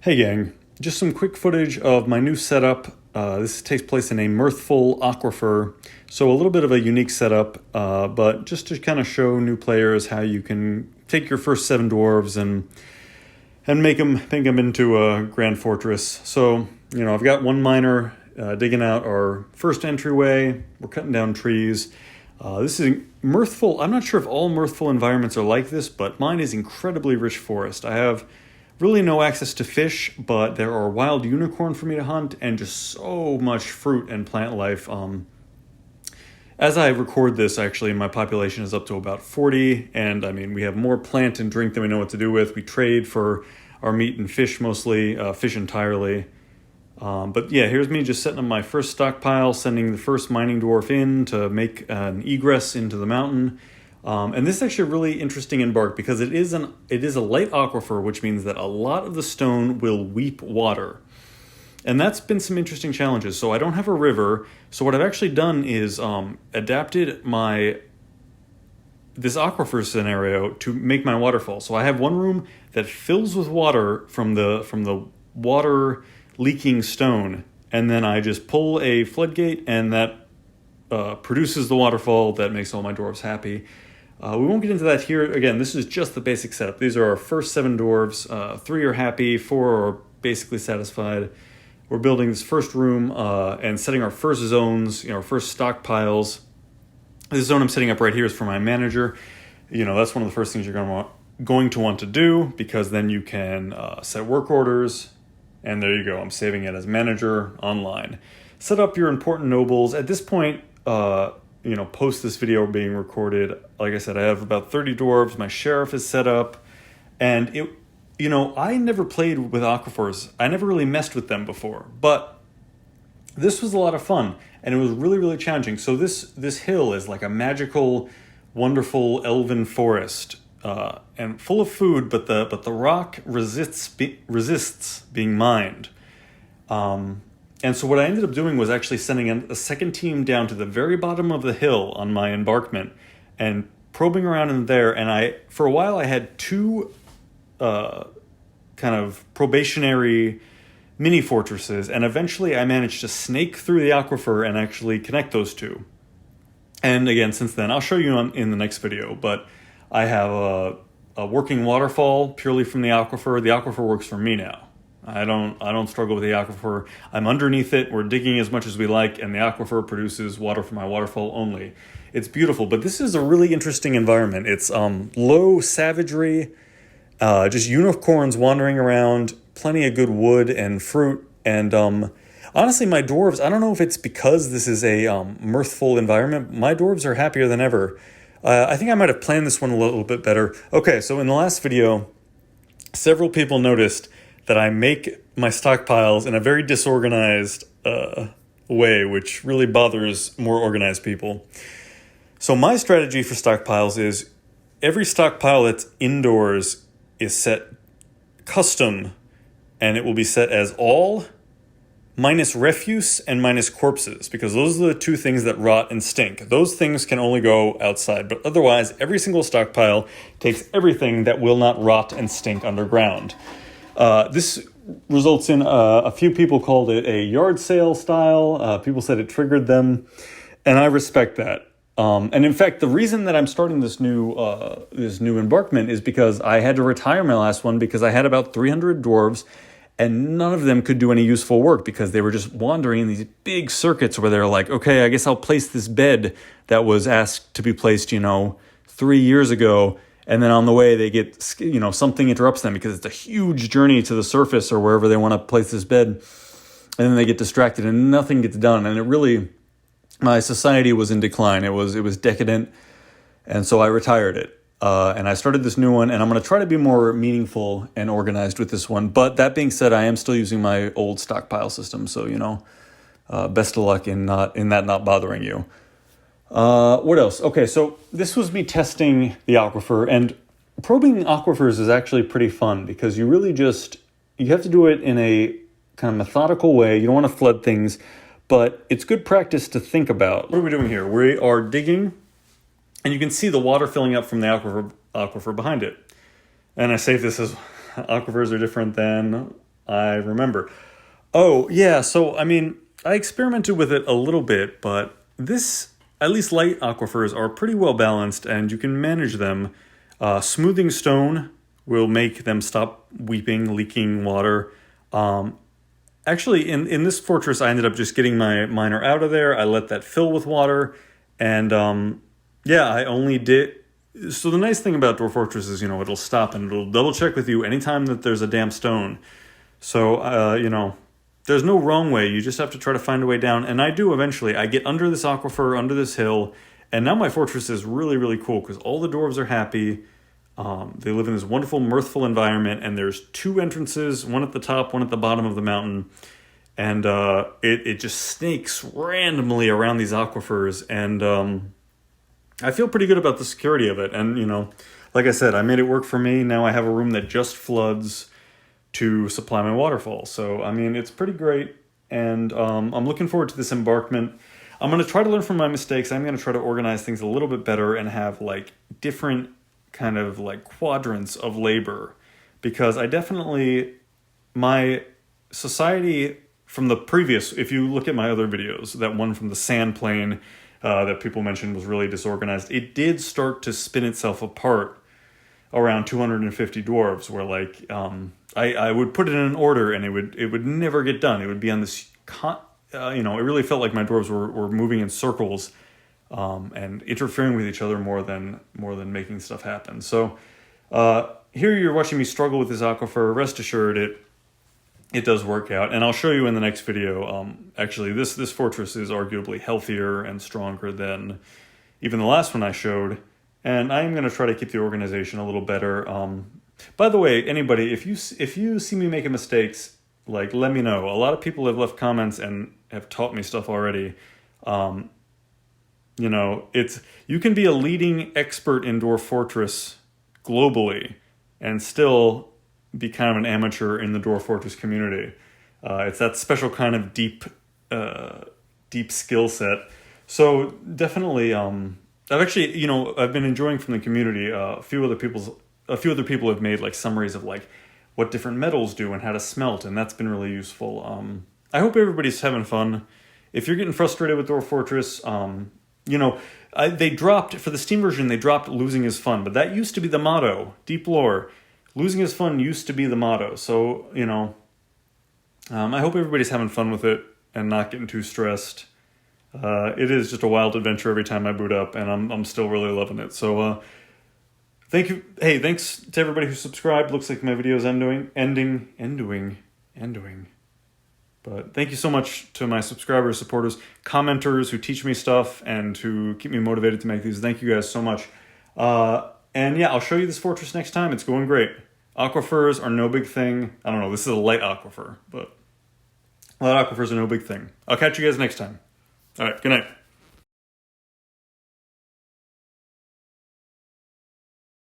Hey gang, just some quick footage of my new setup. This takes place in a MIRTHFUL aquifer, so a little bit of a unique setup, but just to kind of show new players how you can take your first 7 dwarves and make them into a grand fortress. So, I've got one miner digging out our first entryway. We're cutting down trees. This is MIRTHFUL. I'm not sure if all MIRTHFUL environments are like this, but mine is incredibly rich forest. I have really no access to fish, but there are wild unicorn for me to hunt and just so much fruit and plant life. As I record this, actually, my population is up to about 40, and I mean, we have more plant and drink than we know what to do with. We trade for our meat and fish mostly, fish entirely. But yeah, here's me just setting up my first stockpile, sending the first mining dwarf in to make an egress into the mountain. And this is actually really interesting in Embark because it is a light aquifer, which means that a lot of the stone will weep water. And that's been some interesting challenges. So I don't have a river. So what I've actually done is adapted this aquifer scenario to make my waterfall. So I have one room that fills with water from the water leaking stone, and then I just pull a floodgate, and that produces the waterfall that makes all my dwarves happy. We won't get into that here. Again, this is just the basic setup. These are our first 7 dwarves. 3 are happy, 4 are basically satisfied. We're building this first room and setting our first zones, our first stockpiles. This zone I'm setting up right here is for my manager. That's one of the first things you're going to want to do, because then you can set work orders. And there you go. I'm saving it as manager online. Set up your important nobles. At this point, post this video being recorded, like I said, I have about 30 dwarves. My sheriff is set up, and I never played with aquifers. I never really messed with them before, but this was a lot of fun, and it was really, really challenging. So this hill is like a magical, wonderful elven forest, and full of food, but the rock resists being mined. And so what I ended up doing was actually sending a second team down to the very bottom of the hill on my embarkment and probing around in there. And for a while, I had 2 kind of probationary mini fortresses. And eventually I managed to snake through the aquifer and actually connect those 2. And again, since then, I'll show you in the next video, but I have a working waterfall purely from the aquifer. The aquifer works for me now. I don't struggle with the aquifer. I'm underneath it. We're digging as much as we like, and the aquifer produces water for my waterfall only. It's beautiful, but this is a really interesting environment. It's low savagery, just unicorns wandering around, plenty of good wood and fruit, and honestly, my dwarves, I don't know if it's because this is a MIRTHFUL environment, my dwarves are happier than ever. I think I might have planned this one a little bit better. Okay, so in the last video, several people noticed that I make my stockpiles in a very disorganized way, which really bothers more organized people. So my strategy for stockpiles is every stockpile that's indoors is set custom, and it will be set as all minus refuse and minus corpses, because those are the 2 things that rot and stink. Those things can only go outside, but otherwise every single stockpile takes everything that will not rot and stink underground. This results in a few people called it a yard sale style. People said it triggered them, and I respect that. And in fact, the reason that I'm starting this new embarkment is because I had to retire my last one because I had about 300 dwarves, and none of them could do any useful work because they were just wandering in these big circuits where they're like, okay, I guess I'll place this bed that was asked to be placed, 3 years ago. And then on the way, they get, something interrupts them because it's a huge journey to the surface or wherever they want to place this bed. And then they get distracted and nothing gets done. And my society was in decline. It was decadent. And so I retired it. And I started this new one, and I'm going to try to be more meaningful and organized with this one. But that being said, I am still using my old stockpile system. So, best of luck in that not bothering you. What else? Okay, so this was me testing the aquifer, and probing aquifers is actually pretty fun because you have to do it in a kind of methodical way. You don't want to flood things, but it's good practice to think about. What are we doing here? We are digging, and you can see the water filling up from the aquifer behind it. And I say this as aquifers are different than I remember. Oh, yeah, so, I mean, I experimented with it a little bit, but this, at least light aquifers, are pretty well balanced, and you can manage them. Smoothing stone will make them stop weeping, leaking water. Actually, in this fortress, I ended up just getting my miner out of there. I let that fill with water, and yeah, I only did... So the nice thing about Dwarf Fortress is, it'll stop and it'll double check with you anytime that there's a damp stone. So, there's no wrong way. You just have to try to find a way down. And I do eventually. I get under this aquifer, under this hill, and now my fortress is really, really cool because all the dwarves are happy. They live in this wonderful, mirthful environment, and there's 2 entrances, one at the top, one at the bottom of the mountain. And it just snakes randomly around these aquifers, and I feel pretty good about the security of it. And, like I said, I made it work for me. Now I have a room that just floods to supply my waterfall. So, I mean, it's pretty great, and I'm looking forward to this embarkment. I'm going to try to learn from my mistakes. I'm going to try to organize things a little bit better and have, different kind of, quadrants of labor. Because I definitely... My society from the previous... If you look at my other videos, that one from the sand plane... that people mentioned was really disorganized. It did start to spin itself apart around 250 dwarves, where I would put it in an order and it would never get done. It would be on this, it really felt like my dwarves were moving in circles and interfering with each other more than making stuff happen. So here you're watching me struggle with this aquifer. Rest assured, it does work out, and I'll show you in the next video. Actually, this fortress is arguably healthier and stronger than even the last one I showed, and I'm going to try to keep the organization a little better. By the way, anybody, if you see me making mistakes, let me know. A lot of people have left comments and have taught me stuff already. You can be a leading expert in Dwarf Fortress globally and still be kind of an amateur in the Dwarf Fortress community. It's that special kind of deep skill set. So definitely, I've actually, I've been enjoying from the community. A few other people have made summaries of what different metals do and how to smelt, and that's been really useful. I hope everybody's having fun. If you're getting frustrated with Dwarf Fortress, they dropped, for the Steam version, they dropped losing is fun, but that used to be the motto. Deep lore. Losing is fun used to be the motto, so, I hope everybody's having fun with it and not getting too stressed. It is just a wild adventure every time I boot up, and I'm still really loving it. So, thank you. Hey, thanks to everybody who subscribed. Looks like my video's ending. But thank you so much to my subscribers, supporters, commenters who teach me stuff and who keep me motivated to make these. Thank you guys so much. And yeah, I'll show you this fortress next time. It's going great. Aquifers are no big thing. I don't know, this is a light aquifer, but light aquifers are no big thing. I'll catch you guys next time. All right, good night.